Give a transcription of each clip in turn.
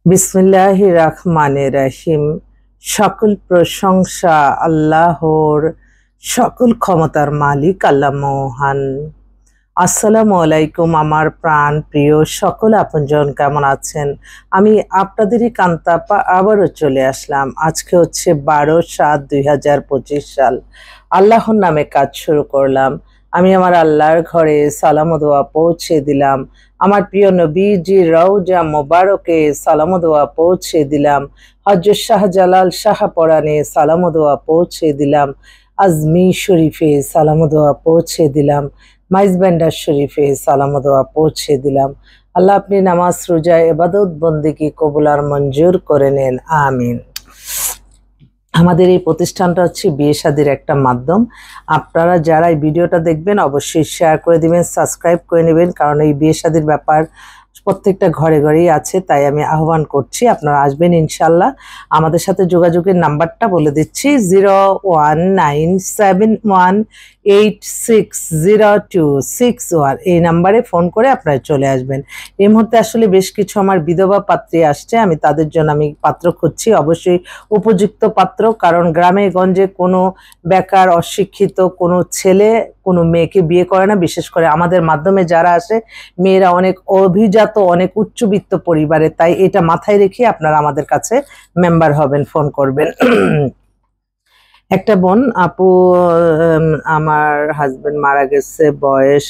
বিসমিল্লাহির রহমানির রহিম। সকল প্রশংসা আল্লাহর, সকল ক্ষমতার মালিক আল্লাহ মহান। আসসালামু আলাইকুম আমার প্রাণ প্রিয় সকল আপনজন, কেমন আছেন? আমি আপনাদেরই কান্তাপা আবারও চলে আসলাম। আজকে হচ্ছে 12/7/2025 সাল। আল্লাহর নামে কাজ শুরু করলাম। আমি আমার আল্লাহর ঘরে সালাম ও দোয়া পৌঁছে দিলাম। আমার প্রিয় নবীজি রওজা মোবারকে সালাম ও দোয়া পৌঁছে দিলাম। হযরত শাহজালাল শাহপরানে সালাম ও দোয়া পৌঁছে দিলাম। আজমির শরীফে সালাম ও দোয়া পৌঁছে দিলাম। মাইজবান্ডার শরীফে সালাম ও দোয়া পৌঁছে দিলাম। আল্লাহ আপনি নামাজ রোজা ইবাদত বন্দেগী কবুল আর মঞ্জুর করে নেন, আমিন। আমাদের এই প্রতিষ্ঠানটা হচ্ছে বিয়ে শাদির একটা মাধ্যম। আপনারা যারা এই ভিডিওটা দেখবেন অবশ্যই শেয়ার করে দিবেন, সাবস্ক্রাইব করে নেবেন, কারণ এই বিয়ে শাদির ব্যাপার প্রত্যেকটা ঘরে ঘরেই আছে। তাই আমি আহ্বান করছি আপনারা আসবেন ইনশাল্লাহ। আমাদের সাথে যোগাযোগের নাম্বারটা বলে দিচ্ছি, 01971860261। এই নাম্বারে ফোন করে আপনারা চলে আসবেন। এই মুহূর্তে আসলে বেশ কিছু আমার বিধবা পাত্রী আসছে, আমি তাদের জন্য পাত্র খুঁজছি, অবশ্যই উপযুক্ত পাত্র। কারণ গ্রামে গঞ্জে কোনো বেকার অশিক্ষিত কোনো ছেলে কোনো মেয়েকে বিয়ে করে না। বিশেষ করে আমাদের মাধ্যমে যারা আসে মেয়েরা অনেক অভিজাত, অনেক উচ্চবিত্ত পরিবারে। তাই এটা মাথায় রেখে আপনারা আমাদের কাছে মেম্বার হবেন, ফোন করবেন। একটা বোন আপু, আমার হাজবেন্ড মারা গেছে, বয়স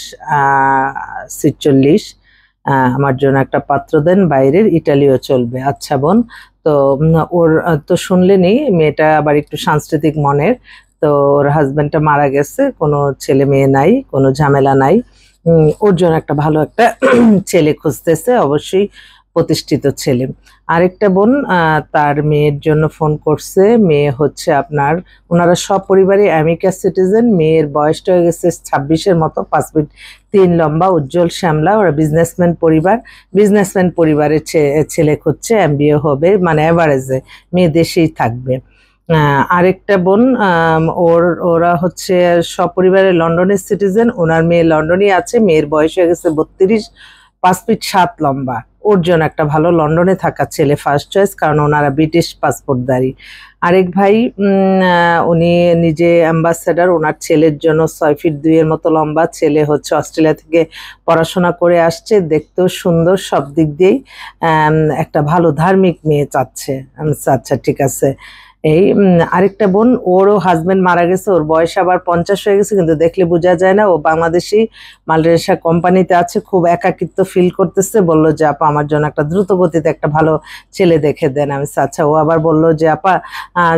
46, আমার জন্য একটা পাত্র দেন, বাইরের, ইটালিও চলবে। আচ্ছা বোন, তো ওর তো শুনলেনই, মেয়েটা আবার একটু সাংস্কৃতিক মনের। তো ওর হাজবেন্ডটা মারা গেছে, কোনো ছেলে মেয়ে নাই, কোনো ঝামেলা নাই। ওর জন্য একটা ভালো একটা ছেলে খুঁজতেছে, অবশ্যই প্রতিষ্ঠিত ছেলে। আরেকটা বোন তার মেয়ের জন্য ফোন করছে। মেয়ে হচ্ছে আপনার, ওনারা সব পরিবারে আমেরিকার সিটিজেন। মেয়ের বয়সটা হয়ে গেছে 26-এর মতো, 5 ফিট 3 লম্বা, উজ্জ্বল শ্যামলা। ওরা বিজনেসম্যান পরিবার, বিজনেসম্যান পরিবারের ছেলে খুঁজছে, এমবিএ হবে, মানে এভারেজে মেয়ে দেশেই থাকবে। আরেকটা বোন, ওরা হচ্ছে সপরিবারে লন্ডনের সিটিজেন। ওনার মেয়ে লন্ডনই আছে, মেয়ের বয়স হয়ে গেছে 32, 5 ফিট 7 লম্বা। ওর জন্য একটা ভালো লন্ডনে থাকা ছেলে ফার্স্ট চয়েস, কারণ ওনারা ব্রিটিশ পাসপোর্টধারী। আরেক ভাই, উনি নিজে অ্যাম্বাসেডার, ওনার ছেলের জন্য 6 ফিট 2-এর মতো লম্বা। ছেলে হচ্ছে অস্ট্রেলিয়া থেকে পড়াশোনা করে আসছে, দেখতেও সুন্দর, সব দিক দিয়েই একটা ভালো ধার্মিক মেয়ে চাচ্ছে। আচ্ছা ঠিক আছে। এই আরেকটা বোন, ওরও হাজবেন্ড মারা গেছে, ওর বয়স আবার 50 হয়ে গেছে, কিন্তু দেখলে বোঝা যায় না। ও বাংলাদেশি মাল্টিনেশনাল কোম্পানিতে আছে, খুব একাকিত্ব ফিল করতেছে। বললো যে আপা আমার জন্য একটা দ্রুত গতিতে একটা ভালো ছেলে দেখে দেন। আমি আচ্ছা। ও আবার বললো যে আপা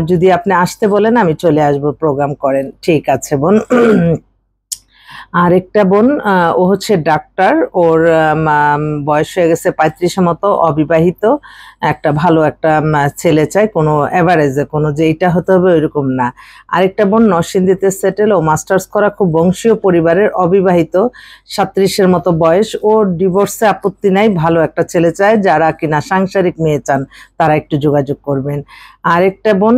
যদি আপনি আসতে বলেন আমি চলে আসবো, প্রোগ্রাম করেন। ঠিক আছে বোন। আরেকটা বোন, ও হচ্ছে ডাক্তার, ওর বয়স হয়ে গেছে 35-এর মতো, অবিবাহিত, একটা ভালো একটা ছেলে চাই, কোনো এভারেজে, কোনো যে এইটা হতে হবে ওইরকম না। আরেকটা বোন নরসিংদীতে সেটেল, ও মাস্টার্স করা, খুব বংশীয় পরিবারের, অবিবাহিত, 37-এর মতো বয়স। ওর ডিভোর্সে আপত্তি নাই, ভালো একটা ছেলে চায়। যারা কিনা সাংসারিক মেয়ে চান তারা একটু যোগাযোগ করবেন। আরেকটা বোন,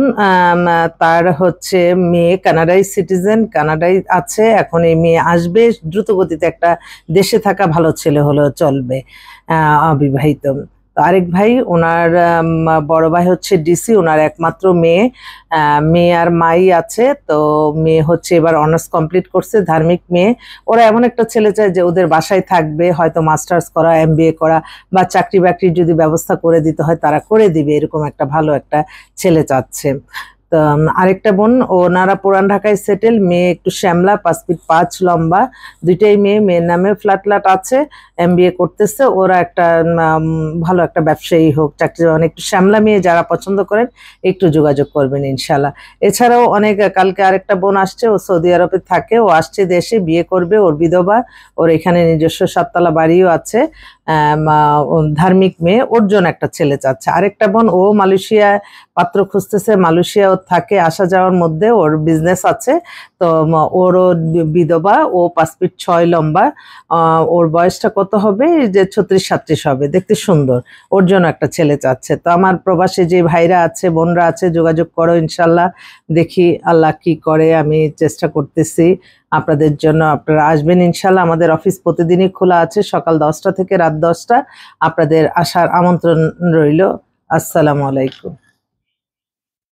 তার হচ্ছে মেয়ে কানাডাই সিটিজেন, কানাডায় আছে, এখন এই মেয়ে আসবে দ্রুত গতিতে, একটা দেশে থাকা ভালো ছেলে হলেও চলবে, অবিবাহিত। আরেক ভাই, ওনার বড় ভাই হচ্ছে ডিসি, ওনার একমাত্র মেয়ে, মেয়ে আর মাই আছে। তো মেয়ে হচ্ছে এবার অনার্স কমপ্লিট করছে, ধার্মিক মেয়ে। ওরা এমন একটা ছেলে চায় যে ওদের বাসায় থাকবে, হয়তো মাস্টার্স করা, এমবিএ করা, বা চাকরি বাকরির যদি ব্যবস্থা করে দিতে হয় তারা করে দিবে, এরকম একটা ভালো একটা ছেলে চাচ্ছে। তো আরেকটা বোন, ওনারা পুরান ঢাকায় সেটেল, মেয়ে একটু শ্যামলা, 5 ফিট 5 লম্বা, দুইটাই মেয়ে, মেয়ের নামে ফ্ল্যাট আছে, এমবিএ করতেছে। ওরা একটা ভালো একটা ব্যবসায়ী হোক, চাকরি, একটু শ্যামলা মেয়ে যারা পছন্দ করেন একটু যোগাযোগ করবেন ইনশাল্লাহ। এছাড়াও অনেক, কালকে আরেকটা বোন আসছে, ও সৌদি আরবে থাকে, ও আসছে দেশে, বিয়ে করবে, ওর বিধবা, ওর এখানে নিজস্ব 7 তলা বাড়িও আছে, ধার্মিক মেয়ে, ওর জন্য একটা ছেলে চাচ্ছে। আরেকটা বোন, ও মালয়েশিয়া পাত্র খুঁজতেছে, মালয়েশিয়া থাকে আসা যাওয়ার মধ্যে, ওর বিজনেস আছে। তো ওরও বিধবা, ও 5 ফিট 6 লম্বা, ওর বয়সটা কত হবে, যে 36-37 হবে, দেখতে সুন্দর, ওর জন্য একটা ছেলে চাচ্ছে। তো আমার প্রবাসী যে ভাইরা আছে, বোনরা আছে, যোগাযোগ করো ইনশাল্লাহ। দেখি আল্লাহ কি করে, আমি চেষ্টা করতেছি আপনাদের জন্য। আপনারা আসবেন ইনশাল্লাহ। আমাদের অফিস প্রতিদিনই খোলা আছে, সকাল 10টা থেকে রাত 10টা। আপনাদের আসার আমন্ত্রণ রইল। আসসালামু আলাইকুম।